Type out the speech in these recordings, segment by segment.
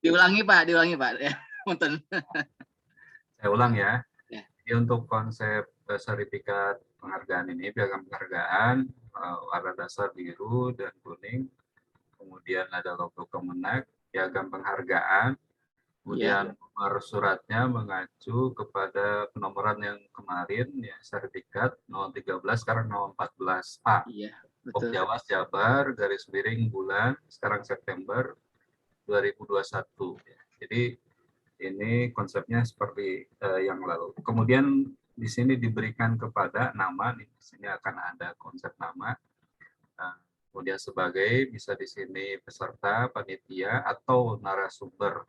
diulangi Pak. Ya, punten. Saya ulang ya. Ya. Jadi untuk konsep sertifikat penghargaan ini, piagam penghargaan warna dasar biru dan kuning, kemudian ada logo Kemenag, piagam penghargaan, kemudian nomor suratnya mengacu kepada penomoran yang kemarin ya, sertifikat 013 sekarang 014A. Iya, Pok betul. Jawa Jabar garis miring bulan sekarang September 2021. Jadi ini konsepnya seperti yang lalu. Kemudian di sini diberikan kepada nama, di sini akan ada konsep nama. Kemudian sebagai bisa di sini peserta, panitia atau narasumber.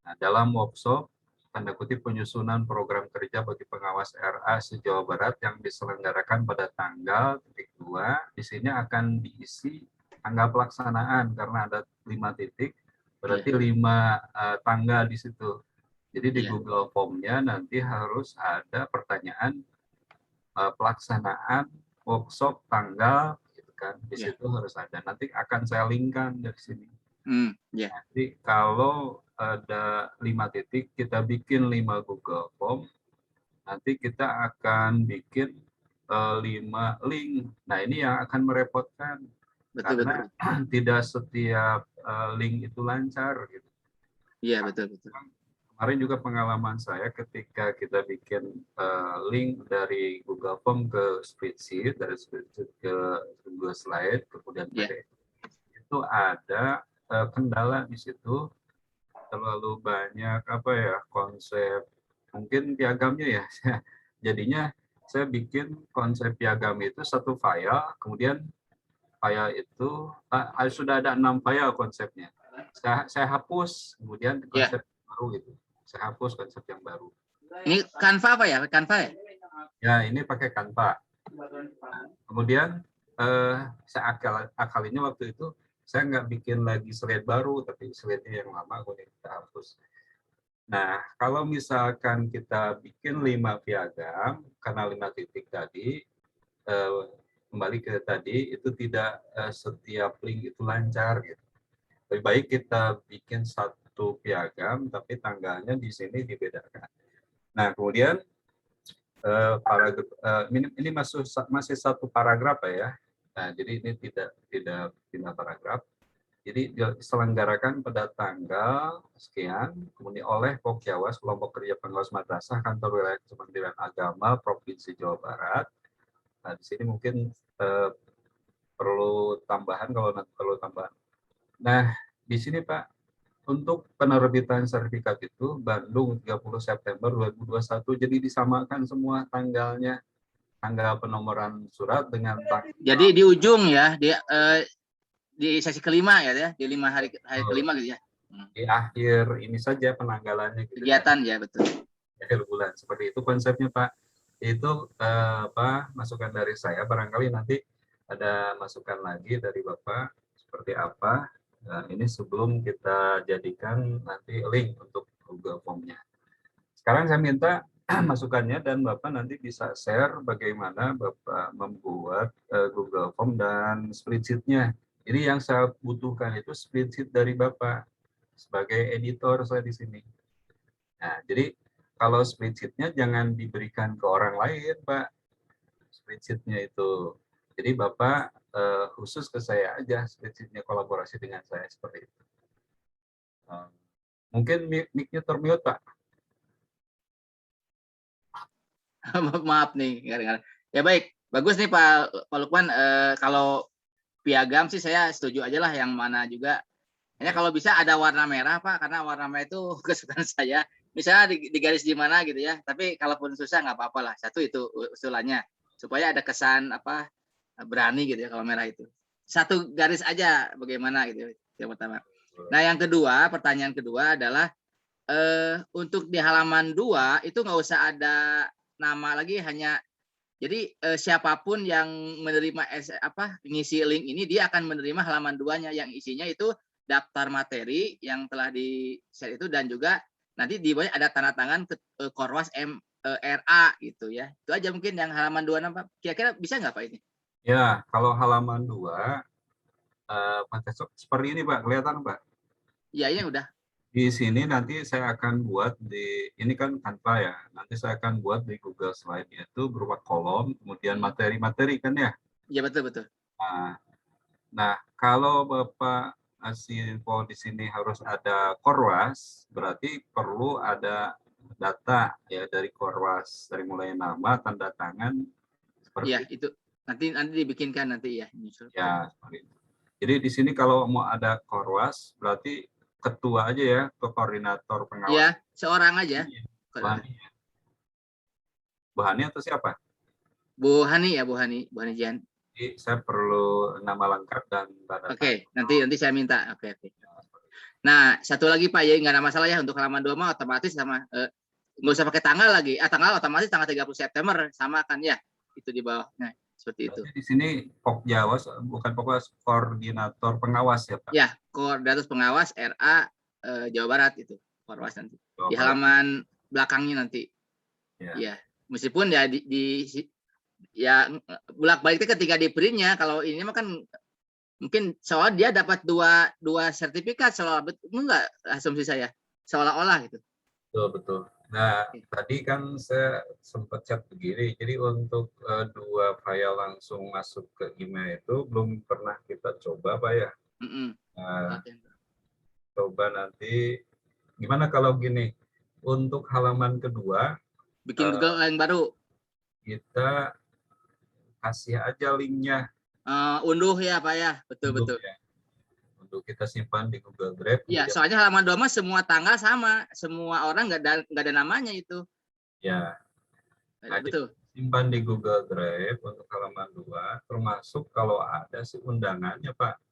Nah, dalam workshop tanda kutip penyusunan program kerja bagi pengawas RA se-Jawa Barat yang diselenggarakan pada tanggal 2, di sini akan diisi tanggal pelaksanaan karena ada 5 titik, berarti 5 tanggal di situ. Jadi di Google Form-nya nanti harus ada pertanyaan pelaksanaan workshop tanggal, gitu kan? Di situ harus ada. Nanti akan saya linkkan dari sini. Jadi kalau ada 5 titik, kita bikin 5 Google Form, nanti kita akan bikin 5 link. Nah ini yang akan merepotkan, karena tidak setiap link itu lancar. Gitu. Iya betul. Kemarin juga pengalaman saya ketika kita bikin link dari Google Form ke spreadsheet, dari spreadsheet ke Google Slide, kemudian PDF, itu ada kendala di situ, terlalu banyak konsep, mungkin piagamnya ya. Jadinya saya bikin konsep piagam itu satu file, kemudian file itu sudah ada 6 file konsepnya. Saya hapus, kemudian konsep baru gitu. Saya hapus konsep yang baru. Ini Canva apa ya? Canva ya? Ya, ini pakai Canva. Nah, kemudian saya akalinya waktu itu saya nggak bikin lagi slide baru, tapi slide-nya yang lama kemudian kita hapus. Nah, kalau misalkan kita bikin 5 piagam, karena 5 titik tadi, kembali ke tadi, itu tidak setiap link itu lancar. Gitu. Lebih baik kita bikin satu piagam, tapi tanggalnya di sini dibedakan. Nah, kemudian ini masih satu paragraf ya. Nah, jadi ini tidak paragraf. Jadi diselenggarakan pada tanggal sekian, kemudian oleh Pokjawas, Kelompok Kerja Pengawas Madrasah, Kantor Wilayah Kementerian Agama Provinsi Jawa Barat. Nah, di sini mungkin perlu tambahan kalau nanti perlu tambahan. Nah, di sini Pak, untuk penerbitan sertifikat itu Bandung 30 September 2021, jadi disamakan semua tanggalnya, tanggal penomoran surat dengan tanggal. Jadi di ujung ya, di sesi kelima ya, di 5 hari kelima gitu ya. Di akhir ini saja penanggalannya. Gitu kegiatan kan? Ya betul. Akhir bulan seperti itu konsepnya Pak. Itu masukan dari saya. Barangkali nanti ada masukan lagi dari Bapak seperti apa. Nah, ini sebelum kita jadikan nanti link untuk Google Form-nya. Sekarang saya minta masukannya dan Bapak nanti bisa share bagaimana Bapak membuat Google Form dan spreadsheet-nya. Jadi yang saya butuhkan itu spreadsheet dari Bapak sebagai editor saya di sini. Nah, jadi kalau spreadsheet-nya jangan diberikan ke orang lain, Pak. Spreadsheet-nya itu. Jadi Bapak khusus ke saya aja, spreadsheet-nya kolaborasi dengan saya seperti itu. Mungkin mic-nya termute, Pak. Maaf nih. Ya baik, bagus nih Pak Lukman. Kalau piagam sih saya setuju aja lah yang mana juga. Hanya kalau bisa ada warna merah Pak, karena warna merah itu kesukaan saya. Misalnya di garis di mana gitu ya. Tapi kalaupun susah nggak apa-apa lah. Satu itu usulannya supaya ada kesan berani gitu ya kalau merah itu. Satu garis aja bagaimana gitu yang pertama. Nah yang kedua, pertanyaan kedua adalah untuk di halaman 2 itu nggak usah ada nama lagi, hanya jadi siapapun yang menerima ngisi link ini dia akan menerima halaman 2-nya yang isinya itu daftar materi yang telah di-share itu dan juga nanti di bawahnya ada tanda tangan Korwas RA gitu ya. Itu aja mungkin yang halaman 2 Pak. Kira-kira bisa nggak Pak ini? Ya, kalau halaman 2 seperti ini Pak, kelihatan Pak? Iya, ini udah. Di sini nanti saya akan buat ini kan Canva ya, nanti saya akan buat di Google Slide itu berupa kolom, kemudian materi-materi kan ya. Iya betul betul. Nah, nah, kalau Bapak ngasih info di sini harus ada Korwas, berarti perlu ada data ya dari Korwas, dari mulai nama, tanda tangan, Iya seperti itu nanti nanti dibikinkan nanti ya. Nyusul. ya, seperti itu. Jadi di sini kalau mau ada Korwas, berarti ketua aja ya, ke koordinator Iya pengawas. seorang aja. Bu Hani, Bu Hani atau siapa? Bu Hani ya Bu Hani, Bu Hani Jian. Jadi saya perlu nama lengkap dan tanda tangan. Oke, nanti saya minta. Oke oke. Nah satu lagi Pak, ya nggak ada masalah ya untuk halaman 2 mah otomatis sama nggak usah pakai tanggal lagi. Tanggal otomatis tanggal 30 September sama kan ya itu di bawah. Nah seperti itu. Berarti di sini Pokjawas, bukan Pokjawas, koordinator pengawas ya Pak? Ya koordinator pengawas RA Jawa Barat itu Korwas nanti Jawa di Barat. halaman belakangnya nanti. Ya. Ya meskipun ya ya bolak baliknya ketika di printnya kalau ini mah kan mungkin soal dia dapat dua sertifikat seolah betul enggak asumsi saya seolah-olah gitu. Betul, betul. Nah, tadi kan saya sempat chat begini, jadi untuk dua file langsung masuk ke email itu belum pernah kita coba Pak ya. Nah, Okay. coba nanti, gimana kalau gini, untuk halaman kedua, Bikin Google yang baru. kita kasih aja linknya. Unduh ya Pak ya, betul-betul. Ya, untuk kita simpan di Google Drive. Ya, soalnya halaman 2 mah semua tanggal sama, semua orang nggak ada namanya itu. Ya, nah, Betul. simpan di Google Drive untuk halaman 2, termasuk kalau ada sih undangannya Pak.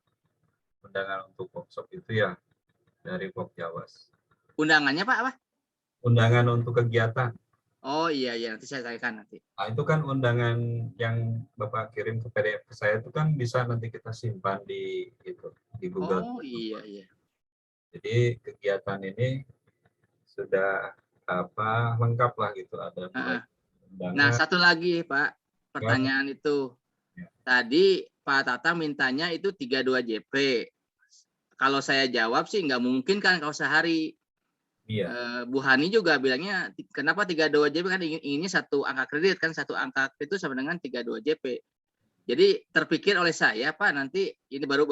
Undangan untuk workshop itu ya, dari Pokjawas. Undangannya Pak apa? Undangan untuk kegiatan. Oh iya iya nanti saya tanyakan nanti. Nah, itu kan undangan yang Bapak kirim ke PDF ke saya itu kan bisa nanti kita simpan di itu di Google. Oh iya iya. Jadi kegiatan ini sudah lengkap lah gitu, ada mulai Nah, undangan. satu lagi Pak, pertanyaan itu. Ya. Tadi Pak Tata mintanya itu 32 JP. Kalau saya jawab sih nggak mungkin kan kalau sehari. Iya. Bu Hani juga bilangnya kenapa 32 JP kan inginnya satu angka kredit kan satu angka kredit itu sama dengan 32 JP. Jadi terpikir oleh saya Pak nanti ini baru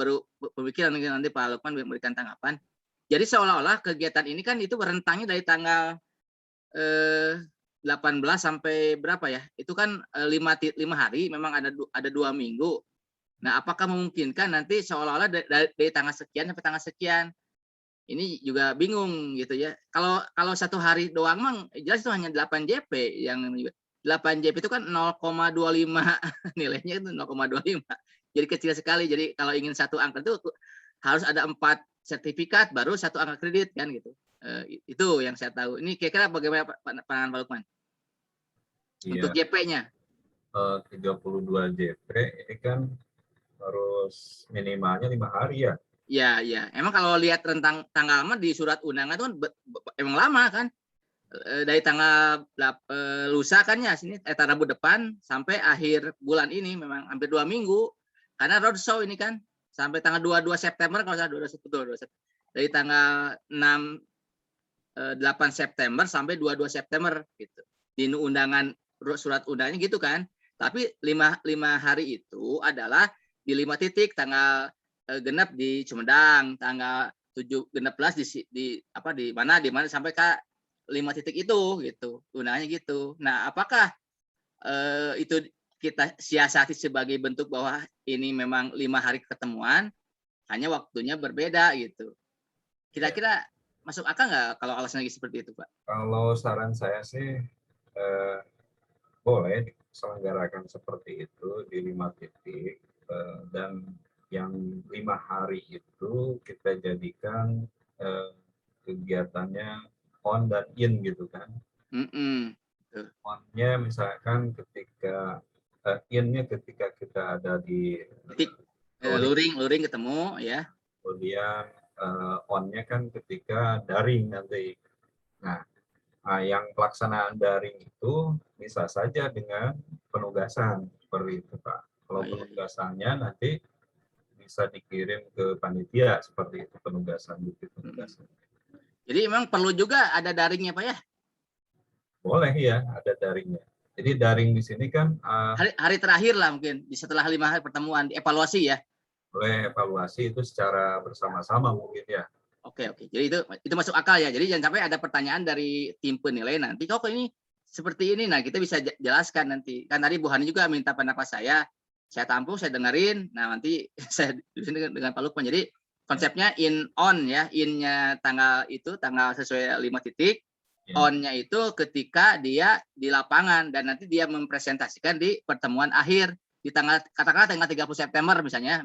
pemikiran nanti Pak Lukman memberikan tanggapan. Jadi seolah-olah kegiatan ini kan itu berentangnya dari tanggal 18 sampai berapa ya? Itu kan 5 hari memang ada 2 minggu. Nah, apakah memungkinkan nanti seolah-olah dari tanggal sekian sampai tanggal sekian? Ini juga bingung gitu ya. Kalau satu hari doang mang jelas itu hanya 8 JP yang 8 JP itu kan 0,25 nilainya itu 0,25. Jadi kecil sekali. Jadi kalau ingin satu angka itu harus ada 4 sertifikat baru satu angka kredit kan gitu. Itu yang saya tahu. Ini kira-kira bagaimana pandangan Pak Lukman? Untuk Iya. JP-nya. 32 JP ini kan harus minimalnya 5 hari ya. Ya, ya. Emang kalau lihat rentang tanggal mah di surat undangan itu kan emang lama kan. Dari tanggal lusa kan ya sini Rabu depan sampai akhir bulan ini memang hampir 2 minggu karena roadshow ini kan sampai tanggal 22 September kalau saya 22 September dari tanggal 8 September sampai 22 September gitu di undangan surat undangannya gitu kan tapi 5 hari itu adalah di 5 titik tanggal genap di Sumedang tanggal 17 di mana sampai ke 5 titik itu gitu gunanya gitu. Nah apakah itu kita siasati sebagai bentuk bahwa ini memang 5 hari ketemuan hanya waktunya berbeda gitu. Kira-kira masuk akal nggak kalau alasannya seperti itu Pak? Kalau saran saya sih boleh diselenggarakan seperti itu di 5 titik dan yang 5 hari itu kita jadikan kegiatannya on dan in gitu kan. On-nya misalkan ketika in-nya ketika kita ada di luring ketemu ya. Kemudian on-nya kan ketika daring nanti. Nah, yang pelaksanaan daring itu bisa saja dengan penugasan seperti itu Pak. Kalau penugasannya nanti bisa dikirim ke panitia seperti itu penugasan bukti penugasan. Jadi memang perlu juga ada daringnya Pak ya? Boleh ya, ada daringnya. Jadi daring di sini kan Hari terakhir lah mungkin, setelah 5 hari pertemuan, dievaluasi ya? boleh evaluasi itu secara bersama-sama mungkin ya. Oke, oke. Jadi itu masuk akal ya. Jadi jangan sampai ada pertanyaan dari tim penilai nanti, kok ini seperti ini. Nah, kita bisa jelaskan nanti. Kan tadi Bu Hani juga minta pendapat saya tampung, saya dengerin. Nah, nanti saya di sini dengan Pak Lukman. Jadi konsepnya in on ya, in-nya tanggal itu tanggal sesuai 5 titik. Ya. On-nya itu ketika dia di lapangan dan nanti dia mempresentasikan di pertemuan akhir di tanggal katakanlah tanggal 30 September misalnya.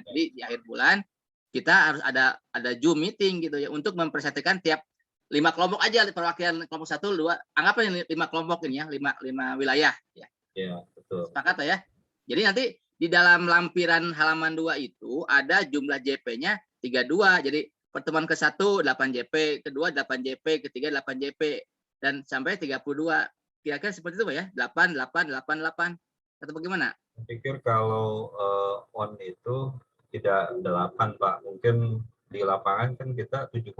Jadi di akhir bulan kita harus ada Zoom meeting gitu ya untuk mempresentasikan tiap 5 kelompok aja perwakilan kelompok 1, 2, anggaplah 5 kelompok ini ya, 5 wilayah ya. Ya, betul. Sepakat ya? Jadi nanti di dalam lampiran halaman 2 itu ada jumlah JP-nya 32. Jadi pertemuan ke-1 8 JP, kedua 8 JP, ketiga 8 JP dan sampai 32. Kira-kira seperti itu Pak ya? 8 8 8 8 atau bagaimana? Saya pikir kalau on itu tidak 8 Pak, mungkin di lapangan kan kita 7,5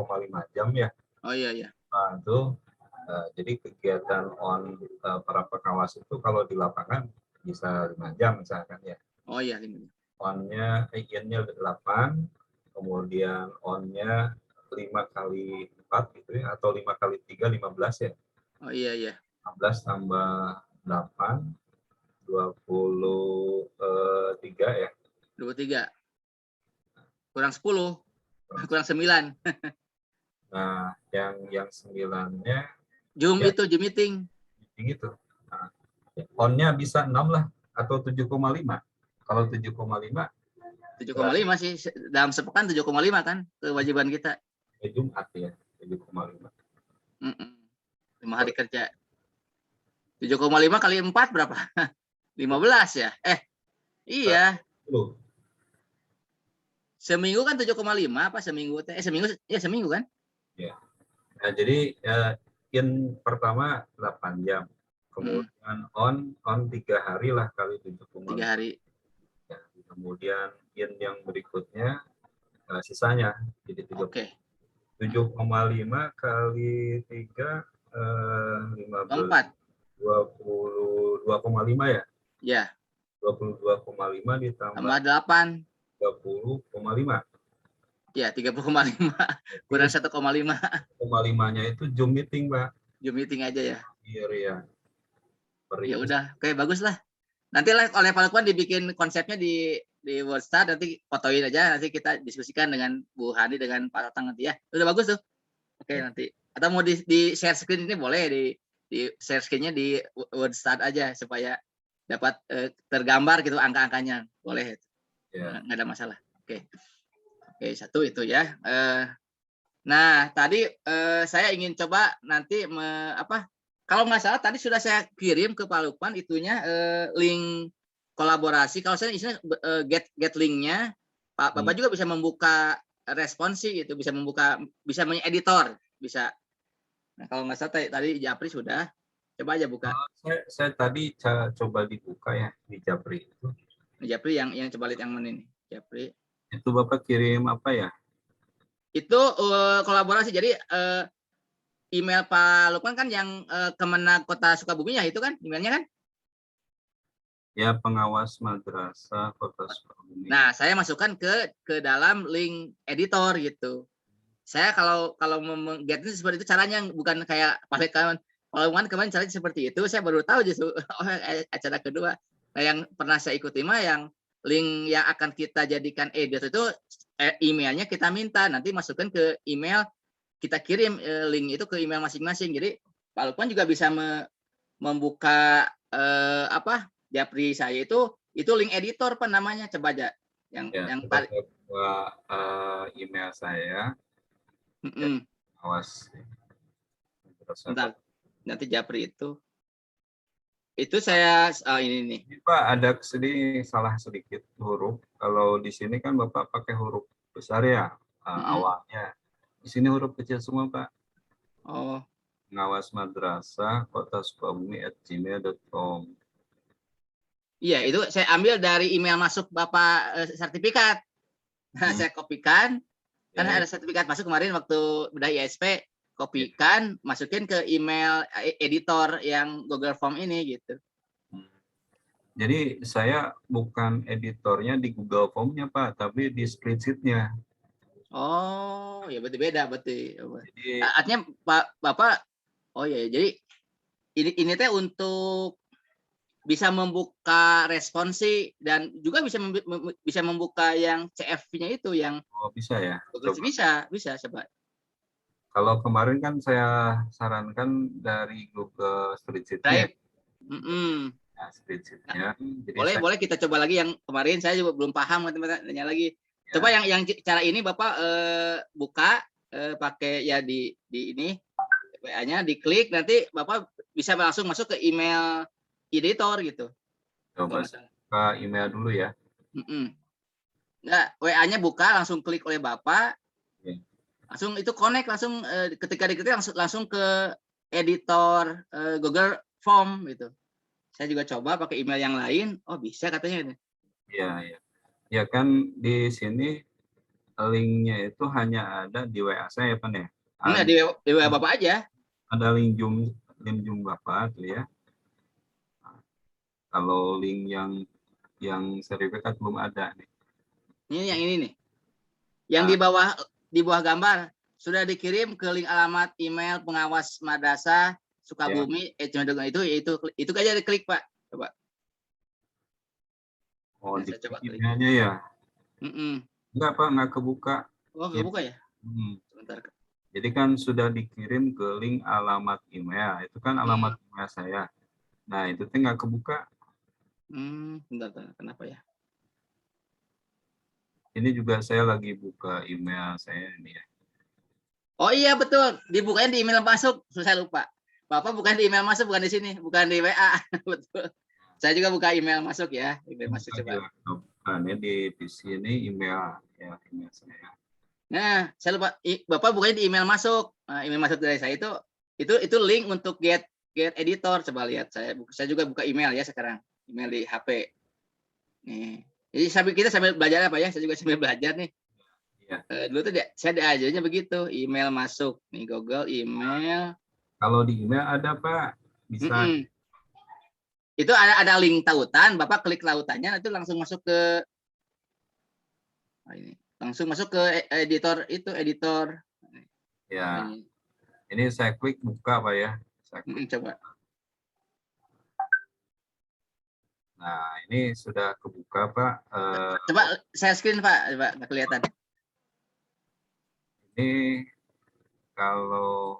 jam ya. Oh iya iya. Nah, itu jadi kegiatan on para pengawas itu kalau di lapangan bisa 5 jam misalkan ya. Oh iya 5 jam. On-nya, in-nya 8, kemudian on-nya 5 kali 4 gitu ya, atau 5 kali 3, 15 ya. Oh iya iya. 15 tambah 8, 23 ya. 23. Kurang 10. Kurang 9. Nah, yang 9-nya Zoom ya, itu, Zoom meeting. gitu. Nah, on-nya bisa 6 lah, atau 7,5. Kalau 7,5 7,5 sih dalam sepekan 7,5 kan kewajiban kita. Jumat ya 7,5. 5 hari kerja. 7,5 kali 4 berapa? 15 ya? Iya. Seminggu kan 7,5 apa seminggu? Seminggu kan? Ya. Nah, jadi in pertama 8 jam. Kemudian on 3 hari lah kali 7,5. 3 hari. Ya, kemudian in yang berikutnya sisanya jadi 7,5 kali 3 15 22,5 ya? Ya. 22,5 ditambah 8 30,5. Ya, 30,5 kurang 1,5. 1,5-nya itu Zoom meeting, Pak. Zoom meeting aja ya. Iya. Ya udah, oke bagus lah. Nanti lah oleh Pak Lukman dibikin konsepnya di WordStar, nanti fotoin aja, nanti kita diskusikan dengan Bu Hani dengan Pak Tatang nanti ya. Udah bagus tuh. Oke nanti. Atau mau di share screen ini boleh di share screen-nya di WordStar aja supaya dapat tergambar gitu angka-angkanya. Boleh. Ya. Nggak ada masalah. Oke, satu itu ya. Nah, tadi saya ingin coba nanti kalau nggak salah tadi sudah saya kirim ke Pak Lukman itunya link kolaborasi. Kalau saya isinya get linknya, Bapak juga bisa membuka responsi gitu, bisa mengeditor, bisa. Nah, kalau nggak salah tadi Japri sudah, coba aja buka. Saya tadi coba dibuka ya di Japri itu. Japri yang coba lihat yang mana ini, Japri. Itu Bapak kirim apa ya? Itu kolaborasi. Jadi email Pak Lukman kan yang Kemenag Kota Sukabumi ya itu kan emailnya kan? Ya, pengawas madrasah Kota Sukabumi. Nah, saya masukkan ke dalam link editor gitu. Saya kalau get itu seperti itu caranya, bukan kayak Pak Lukman kemarin caranya seperti itu. Saya baru tahu justru acara kedua. Nah, yang pernah saya ikuti mah yang link yang akan kita jadikan editor itu emailnya kita minta nanti masukkan ke email, kita kirim link itu ke email masing-masing. Jadi Pak Lukman juga bisa membuka Japri saya itu link editor Pak namanya, coba aja yang email saya. Awas. Bentar. Nanti Japri itu saya ini nih. Pak, ada sedih salah sedikit huruf. Kalau di sini kan Bapak pakai huruf besar ya awalnya. Di sini huruf kecil semua, Pak. Oh. Pengawas madrasah Kota Sukabumi @gmail.com. Iya, itu saya ambil dari email masuk Bapak sertifikat. Nah, saya kopikan, Kan Ya, ada sertifikat masuk kemarin waktu udah ISP, kopikan, masukin ke email editor yang Google Form ini gitu. jadi saya bukan editornya di Google Form-nya Pak, tapi di spreadsheet-nya. Oh, ya berarti beda berarti. Jadi Artinya Bapak, oh ya, jadi ini teh untuk bisa membuka responsi dan juga bisa membuka yang CF-nya itu yang oh, bisa ya. Google Coba. bisa coba. Kalau kemarin kan saya sarankan dari Google Spreadsheet-nya. Drive. Mm-mm. Nah, Nah, spreadsheet-nya. Jadi boleh saya boleh kita coba lagi yang kemarin saya juga belum paham teman-teman tanya lagi. Coba ya, yang cara ini Bapak buka pakai ya di ini WA-nya diklik nanti Bapak bisa langsung masuk ke email editor gitu. coba Kalau nggak saya salah. buka email dulu ya. Mm-mm. Nggak, WA-nya buka langsung klik oleh Bapak, Oke. langsung itu connect langsung ketika diketik langsung ke editor Google Form gitu. Saya juga coba pakai email yang lain, oh bisa katanya ini. Iya, ya. Ya kan di sini linknya itu hanya ada di WA saya Pak ya. Enggak di WA Bapak aja. Ada link Zoom Bapak tuh ya. Nah, kalau link yang sertifikat belum ada nih. Ini yang ini nih. Yang Nah, di bawah gambar sudah dikirim ke link alamat email pengawas madrasah ya. Sukabumi itu aja diklik Pak. Coba. Oh, Nah, di saya coba klik. emailnya ya. Mm-mm. Enggak Pak, nggak kebuka. Oh, nggak Jadi, buka ya? hmm, Sebentar. jadi kan sudah dikirim ke link alamat email. Itu kan alamat email saya. Nah, itu tuh nggak kebuka. Bentar, kenapa ya? Ini juga saya lagi buka email saya ini ya. Oh iya betul, dibukanya di email masuk, saya lupa. Bapak bukan di email masuk, bukan di sini, bukan di WA. Betul. Saya juga buka email masuk ya, email masuk Buka di coba. laptop. Nah, ini di PC ini email ya, email saya. Nah, saya lupa, Bapak bukannya di email masuk. Nah, email masuk dari saya itu link untuk get editor. Coba lihat, saya juga buka email ya sekarang, email di HP. Nih, jadi kita sambil belajar apa ya? Saya juga sambil belajar nih. Iya. Dulu tuh saya diajarnya begitu, email masuk nih Google email. Kalau di email ada Pak, bisa. Mm-mm. Itu ada link tautan, Bapak klik tautannya itu langsung masuk ke ini. Langsung masuk ke editor itu, editor. Ya, Ini. ini saya klik buka Pak ya. Saya klik. Coba. Nah, ini sudah kebuka Pak. Coba saya screen Pak, coba nggak kelihatan. Ini kalau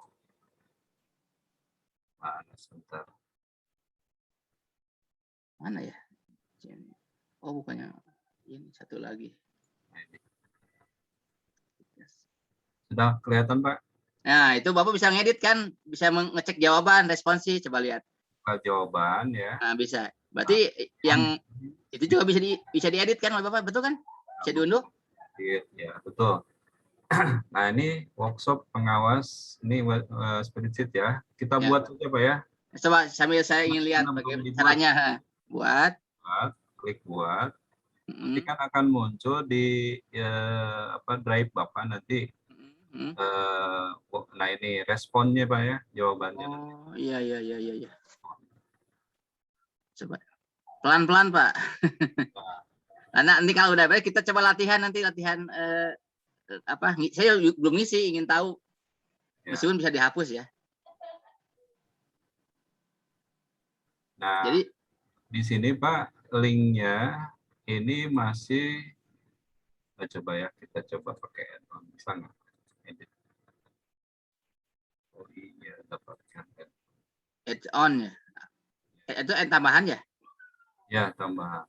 mana sebentar. Mana ya? Oh, bukannya ini satu lagi. Sudah kelihatan Pak? Nah, itu Bapak bisa ngedit kan? Bisa mengecek jawaban, responsi, coba lihat. Buka jawaban ya. Nah, bisa. Berarti yang itu juga bisa diedit kan oleh Bapak, betul kan? Bisa diunduh? Ya, betul. Nah, ini workshop pengawas ini spreadsheet ya. Kita Ya. buat saja Pak ya. Coba sambil saya ingin lihat Karena belum bagaimana dibuat. caranya. Buat. Klik buat. Nanti kan akan muncul di drive Bapak nanti. Nah, ini responnya Pak ya, jawabannya nanti. Oh, iya. Coba. Pelan-pelan, Pak. Karena nanti kalau udah baik kita coba latihan apa? Saya belum ngisi, ingin tahu. Ya. Meskipun bisa dihapus ya. Nah, Jadi di sini Pak linknya ini masih coba ya, kita coba pakai add-on, bisa nggak? Edit. Oh iya, dapatkan. add-on ya. Itu tambahan ya? Ya, tambah.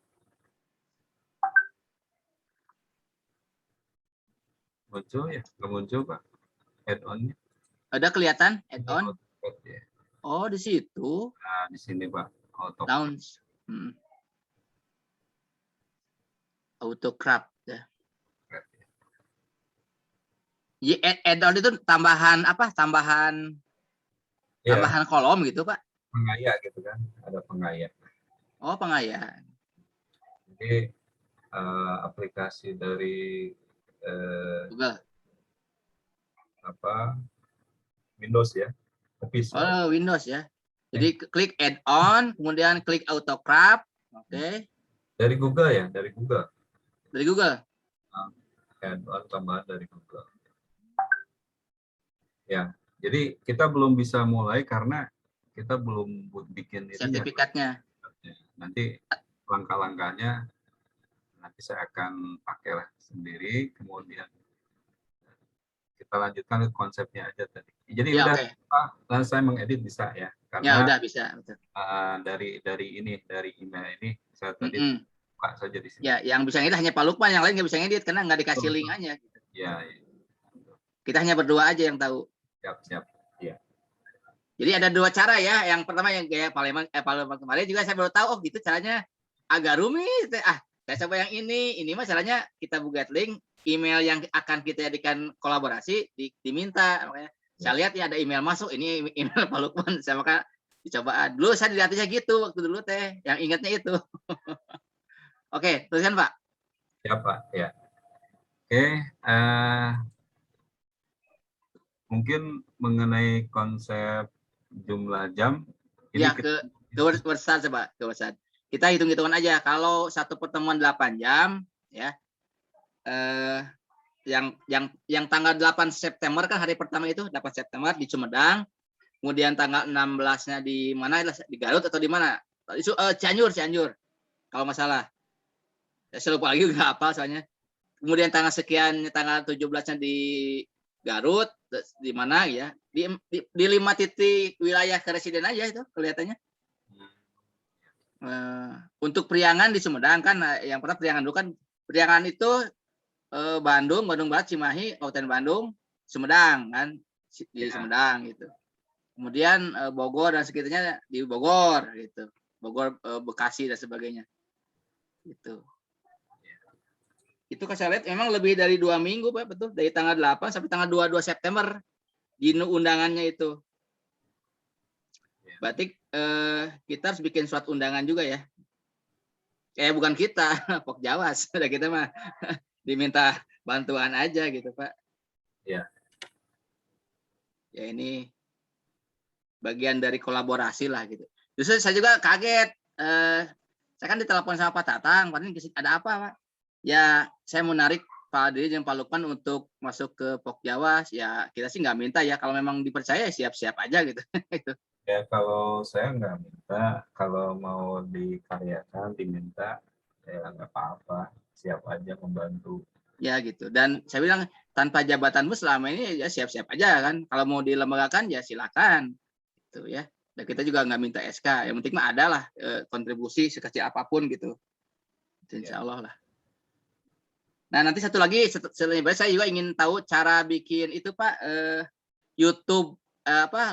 Muncul ya? Nggak muncul Pak? Add-onnya. Ada kelihatan Ini add-on? AutoCAD ya. Oh, di situ. Nah, di sini Pak, AutoCAD. Launch. AutoCraft ya. Add-on itu tambahan apa? Tambahan Ya, kolom gitu, Pak. pengaya gitu kan, ada pengaya. Oh, pengayaan. Jadi aplikasi dari Google. apa Windows ya, Office. Oh, Windows ya. Jadi klik add-on, kemudian klik auto crop. Oke. Dari Google ya, dari Google. Dari Google. Add-on tambahan dari Google. Ya, jadi kita belum bisa mulai karena kita belum bikin ini Sertifikatnya. Nanti langkah-langkahnya nanti saya akan pakailah sendiri, kemudian kita lanjutkan ke konsepnya aja tadi. Jadi Ya, udah oke. saya mengedit bisa ya, Ya, karena udah bisa. Betul. dari email ini saya tadi Mm-mm. buka saja di sini. Ya, yang bisa ngedit hanya Pak Lukman, yang lain nggak bisa ngedit karena nggak dikasih link aja. Ya, ya. Kita hanya berdua aja yang tahu. Siap. Ya. Jadi ada dua cara ya. Yang pertama yang kayak Palembang kemarin juga saya baru tahu, oh gitu caranya agak rumit. Saya coba yang ini. Ini mah caranya kita buat link email yang akan kita jadikan kolaborasi diminta. Makanya saya lihat ya ada email masuk. Ini email Pak Lukman. Saya maka dicoba dulu. Saya dilihatnya gitu waktu dulu teh. Yang ingatnya itu. Oke, teruskan Pak. Ya Pak. Ya. Oke. Mungkin mengenai konsep jumlah jam ini Ya ke WhatsApp coba ke WhatsApp. Kita hitung-hitungan aja. Kalau satu pertemuan 8 jam, ya. Yang tanggal 8 September kan hari pertama itu 8 September di Sumedang. Kemudian tanggal 16-nya di mana? Di Garut atau di mana? Itu Cianjur kalau nggak salah. Saya lupa lagi nggak apa soalnya. Kemudian tanggal sekian tanggal 17-nya di Garut, di mana ya? Di 5 titik wilayah keresiden aja itu kelihatannya. Untuk Priangan di Sumedang kan yang pertama Priangan dulu kan. Priangan itu Bandung Barat, Cimahi, Kabupaten Bandung, Sumedang kan di Sumedang gitu. Kemudian Bogor dan sekitarnya di Bogor gitu. Bogor, Bekasi dan sebagainya. Gitu. Itu kan saya lihat memang lebih dari 2 minggu Pak, betul. Dari tanggal 8 sampai tanggal 22 September di undangannya itu. Berarti kita harus bikin surat undangan juga ya. Bukan kita, Pok Jawas. Udah kita mah diminta bantuan aja gitu Pak. Ya. Ya ini bagian dari kolaborasi lah gitu. Justru saya juga kaget. Saya kan ditelepon sama Pak Tatang, ada apa Pak? Ya saya mau narik Pak Adri dan Pak Lukman untuk masuk ke Pok Jawas. Ya kita sih nggak minta ya, kalau memang dipercaya siap-siap aja gitu. Ya kalau saya nggak minta, kalau mau dikaryakan diminta, ya nggak apa-apa, siap aja membantu. Ya gitu. Dan saya bilang tanpa jabatanmu selama ini ya siap-siap aja kan. Kalau mau dilembagakan ya silakan. Gitu ya. Dan kita juga nggak minta SK. Yang penting mah ada lah kontribusi sekecil apapun gitu. Insya Allah lah. Nah nanti satu lagi selanjutnya saya juga ingin tahu cara bikin itu Pak YouTube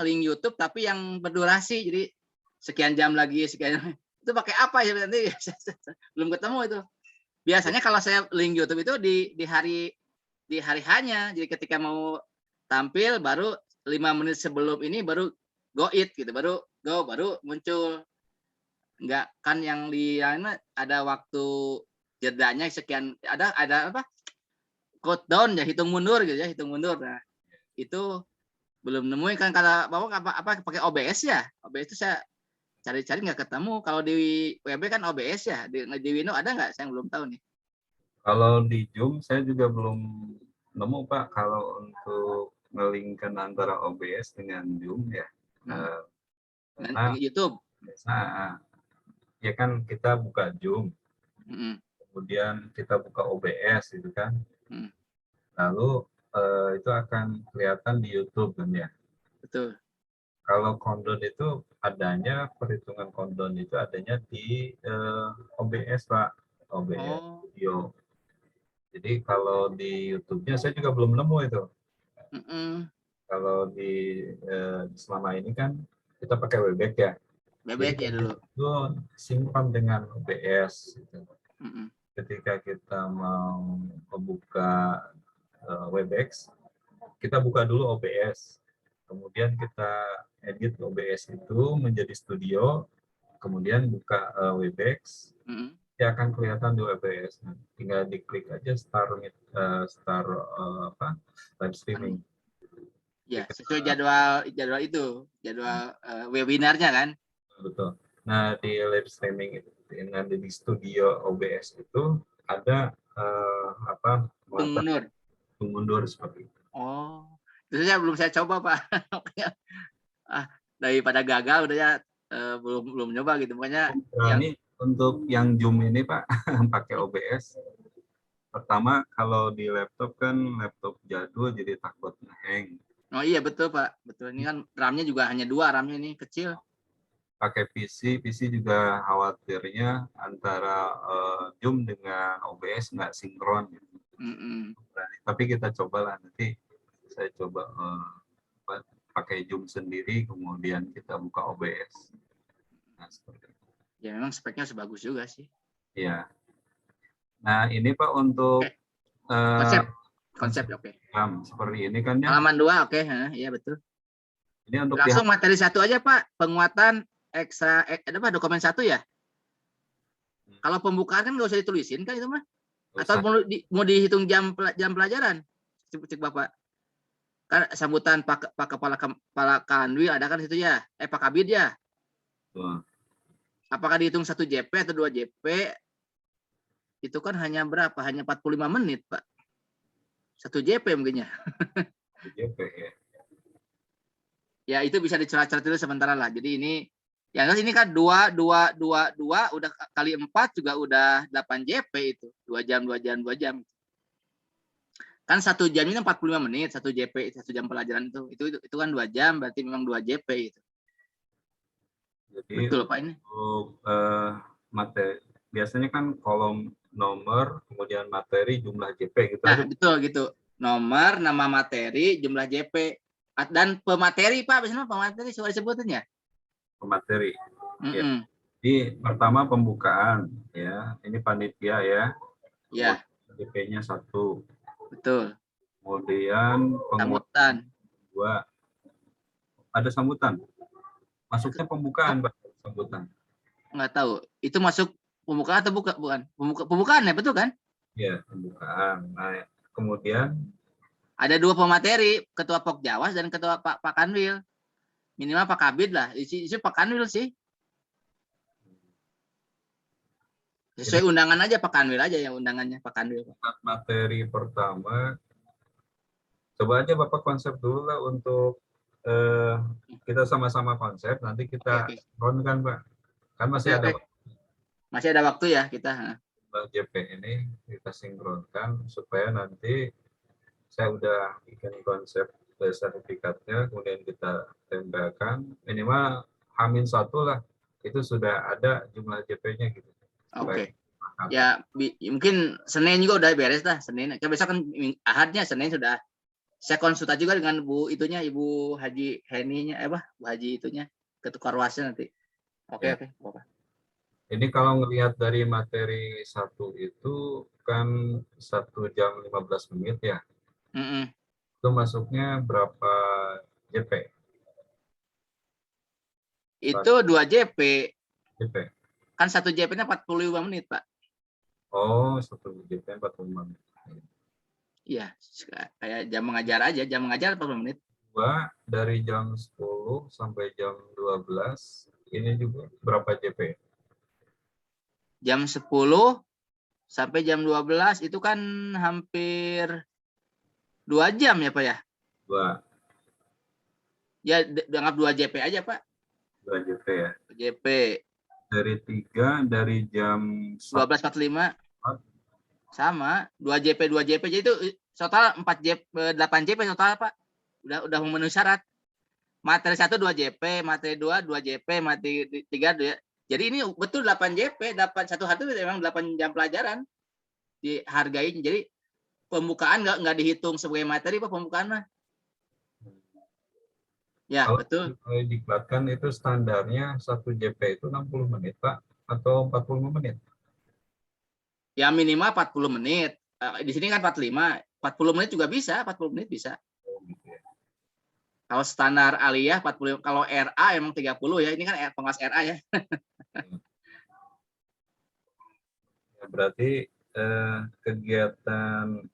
link YouTube tapi yang berdurasi. Jadi sekian jam lagi sekian itu pakai apa ya nanti belum ketemu itu. Biasanya kalau saya link YouTube itu di hari hanya. Jadi ketika mau tampil baru 5 menit sebelum ini baru go it gitu, baru muncul. Enggak kan yang ada waktu jedanya sekian, ada apa? Countdown ya, hitung mundur gitu ya, hitung mundur. Nah, itu belum nemuin kan kata Bapak apa pakai OBS ya? OBS itu saya cari-cari nggak ketemu. Kalau di WB kan OBS ya, di Windows ada nggak? Saya belum tahu nih. Kalau di Zoom saya juga belum nemu Pak, kalau untuk ngelingkan antara OBS dengan Zoom ya. Karena YouTube. Ya kan kita buka Zoom, kemudian kita buka OBS gitu kan. Lalu itu akan kelihatan di YouTube kan ya. Betul. Kalau countdown itu adanya, perhitungan countdown itu adanya di OBS Pak, OBS video. Jadi kalau di YouTube-nya saya juga belum nemu itu. Kalau selama ini kan kita pakai Webex ya. Webex ya dulu. Itu simpan dengan OBS. Gitu. Ketika kita mau membuka Webex, kita buka dulu OBS. Kemudian kita edit OBS itu menjadi studio. Kemudian buka Webex. Dia akan kelihatan di OBS. Tinggal diklik aja start live streaming. Ya, Jadi sesuai jadwal itu, jadwal webinarnya kan. betul. Nah, di live streaming itu, nanti di studio OBS itu ada apa Tung muatan mundur. mundur seperti itu. Oh, itu saya belum saya coba Pak. ah, daripada gagal udah ya belum belum nyoba gitu. Makanya yang Berani untuk yang Zoom ini Pak pakai OBS. Pertama kalau di laptop kan laptop jadul jadi takut hang. oh iya betul Pak, betul. Ini kan RAM-nya juga hanya 2 RAM-nya ini kecil. Pakai PC juga khawatirnya antara Zoom dengan OBS nggak sinkron gitu. Mm-mm. Tapi kita cobalah nanti saya coba pakai Zoom sendiri kemudian kita buka OBS. Nah, seperti itu. Ya memang speknya sebagus juga sih. Ya. Nah, ini Pak untuk Oke, konsep konsep konsep oke. seperti ini kan ya. Halaman 2 oke, iya betul. Ini untuk Langsung materi 1 aja Pak, penguatan ekstra ada apa dokumen 1 ya? Kalau pembukaan kan nggak usah ditulisin kan itu mah? Atau mau dihitung jam pelajaran? Cek Bapak. Kan sambutan Pak Kepala Kanwil ada kan situ ya? Pak Kabid ya? Apakah dihitung 1 JP atau 2 JP? Itu kan hanya berapa? Hanya 45 menit, Pak. 1 JP mungkinnya. JP ya. Ya, itu bisa dicerat-cerat dulu sementara lah. Jadi yang ini kan 2 udah kali 4 juga udah 8 JP itu. 2 jam, 2 jam, 2 jam. Kan 1 jam ini 45 menit, 1 JP, 1 jam pelajaran itu. Itu kan 2 jam, berarti memang 2 JP itu. Jadi Betul Pak ini. untuk materi biasanya kan kolom nomor kemudian materi jumlah JP gitu Nah, aja. betul gitu. Nomor, nama materi, jumlah JP. Dan pemateri Pak, biasanya pemateri sudah disebutin ya? Pemateri. Ya. Mm-mm. Jadi pertama pembukaan ya. Ini panitia ya. Ya, JP-nya 1. betul. Kemudian Sambutan. penguatan 2. Ada sambutan. Masuknya pembukaan, Pak, sambutan. Nggak tahu. Itu masuk pembukaan atau bukan? Pembukaan ya, betul kan? Ya, pembukaan. Nah, kemudian Ada 2 pemateri, Ketua Pokjawas dan Ketua Pak Kanwil. Minimal Pak Kabid lah. Isi Pak Kanwil sih. Sesuai undangan aja Pak Kanwil aja ya undangannya Pak Kanwil. materi pertama, coba aja Bapak konsep dulu lah untuk kita sama-sama konsep, nanti kita Oke. kan Pak. Kan masih ada Oke. Masih ada waktu ya kita. JP ini kita sinkronkan supaya nanti saya udah bikin konsep sertifikatnya, kemudian kita tempelkan minimal H-1 lah, itu sudah ada jumlah JP-nya gitu. Oke. Ya mungkin Senin juga udah beres lah Senin. Kan besok kan Ahadnya, Senin sudah. Saya konsultasi juga dengan Ibu Haji Heninya, Bu Haji itunya, ketua Karwasnya nanti. Oke. Ini kalau ngelihat dari materi 1 itu kan 1 jam 15 menit ya. Mm-mm. Itu masuknya berapa JP? Itu 2 JP. JP. Kan 1 JP-nya 45 menit, Pak. Oh, 1 JP 45 menit. Iya, kayak jam mengajar aja, jam mengajar 45 menit. Dari jam 10 sampai jam 12, ini juga berapa JP? Jam 10 sampai jam 12 itu kan hampir 2 jam ya, Pak ya? 2. Ya, anggap 2 JP aja, Pak. 2 JP ya. JP. Dari jam 12.45 sama 2 JP jadi itu total 4 JP 8 JP total Pak. Udah memenuhi syarat. Materi 1 2 JP, materi 2 2 JP, materi 3 2. Jadi ini betul 8 JP, dapat satu hari itu memang 8 jam pelajaran dihargai. Jadi pembukaan nggak dihitung sebagai materi Pak, pembukaan mah. Ya, kalau betul. diklatkan itu standarnya 1 JP itu 60 menit Pak atau 45 menit? Ya minimal 40 menit. Di sini kan 45, 40 menit juga bisa, 40 menit bisa. Kalau standar aliyah 40, kalau RA emang 30 ya. Ini kan pengas RA ya. Ya, berarti kegiatan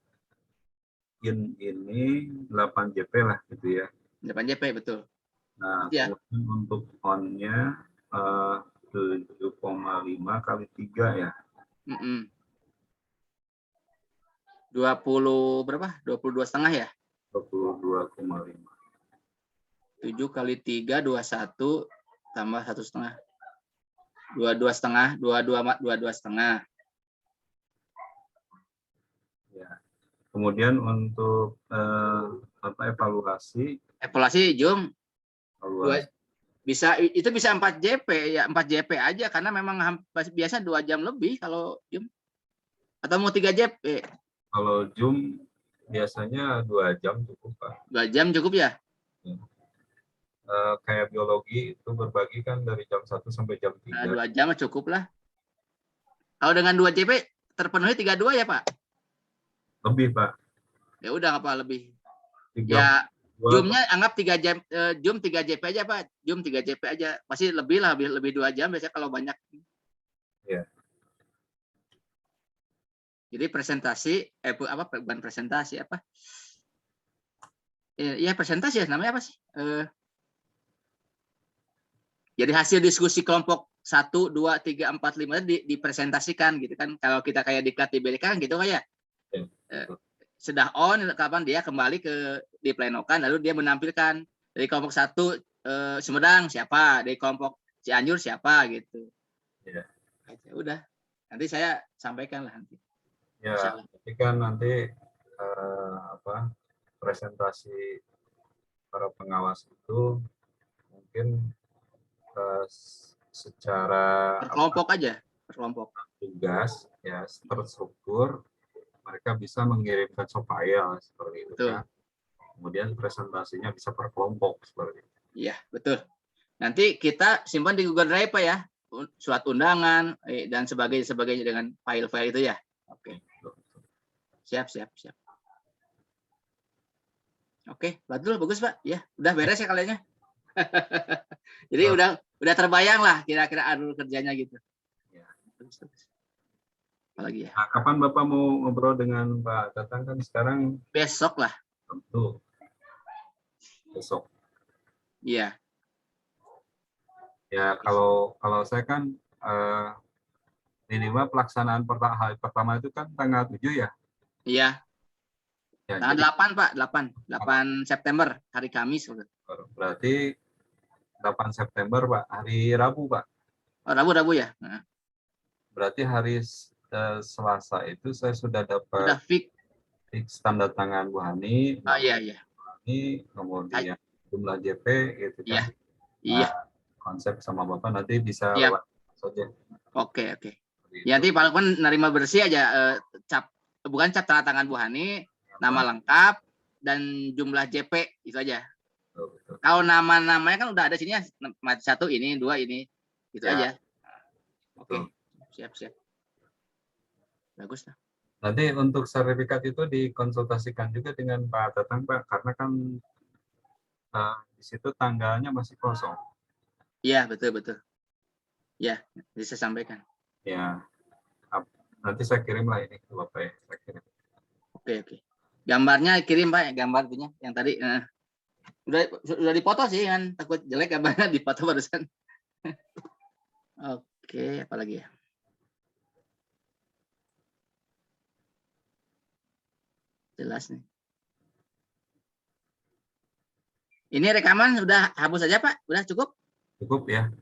ini 8 JP lah gitu ya. 8 JP betul. Nah, Ya. kemudian untuk on-nya 7,5 kali 3 ya. 20 berapa? 22,5 ya? 22,5. 7 kali 3 21 tambah 1,5. 22,5, 22,5. Ya. Kemudian untuk evaluasi Jum, evaluasi bisa itu bisa 4 JP ya, 4 JP aja karena memang biasa 2 jam lebih kalau Jum. Atau mau 3 JP? kalau Zoom biasanya 2 jam cukup, Pak. 2 jam cukup ya? Kayak biologi itu berbagi kan dari jam 1 sampai jam 3. Nah, 2 jam cukup lah. Kalau dengan 2 JP terpenuhi 32 ya, Pak? Lebih, Pak. Ya udah apa lebih. 32, Ya Zoom-nya Pak. anggap 3 jam, Zoom 3 JP aja, Pak. Zoom 3 JP aja. Pasti lebih lah, lebih 2 jam biasanya kalau banyak. Ya. Jadi presentasi, bukan presentasi apa? Ya presentasi ya, namanya apa sih? Jadi hasil diskusi kelompok 1, 2, 3, 4, 5 dipresentasikan gitu kan. Kalau kita kayak di KTBDK kan gitu kayak sudah on, kapan dia kembali diplenokan, lalu dia menampilkan dari kelompok 1 Sumedang siapa, dari kelompok Cianjur siapa gitu. Ya. Udah, nanti saya sampaikan lah nanti. Ya, tapi kan nanti presentasi para pengawas itu mungkin secara Per kelompok aja, per kelompok. tugas ya terstruktur, mereka bisa mengirimkan soft file seperti itu kan. Kemudian presentasinya bisa per kelompok seperti itu. Iya, betul. Nanti kita simpan di Google Drive Pak ya, surat undangan dan sebagainya dengan file-file itu ya. Oke. Siap. Oke, bagus Pak. Ya, udah beres ya kaliannya. Jadi udah terbayang lah kira-kira alur kerjanya gitu. Ya. Apalagi ya? Nah, kapan Bapak mau ngobrol dengan Pak Tatang kan sekarang? Besok lah. Tentu. Besok. Iya. Ya kalau saya kan minimal pelaksanaan hari pertama itu kan tanggal 7 ya? Iya. Ya, tanggal 8 Pak, 8 September, hari Kamis. Berarti 8 September Pak, hari Rabu Pak. Oh, Rabu ya? Berarti hari Selasa itu saya sudah dapat Sudah fix tanda tangan Bu Hani. Oh iya. Ini kemudian jumlah JP gitu kan. Iya. Konsep sama Bapak nanti bisa Iya. lewat saja. Oke. Ya, nanti Pak Lukman nerima bersih aja bukan cap tanda tangan Bu Hani, nama lengkap dan jumlah JP itu aja. Betul. Kalau nama-namanya kan udah ada sini ya, 1 ini, 2 ini. Gitu ya. Aja. Oke. Siap. Bagus lah. Nanti untuk sertifikat itu dikonsultasikan juga dengan Pak Tatang Pak, karena kan di situ tanggalnya masih kosong. Iya, betul. Ya, bisa sampaikan. Ya, nanti saya kirim lah ini ke Bapak ya. Saya kirim. Oke. Gambarnya kirim Pak, gambar punya yang tadi. Udah dipoto sih kan, takut jelek gambarnya dipoto barusan. Oke, apalagi ya? Jelas nih. Ini rekaman udah hapus aja Pak? Udah cukup? Cukup ya.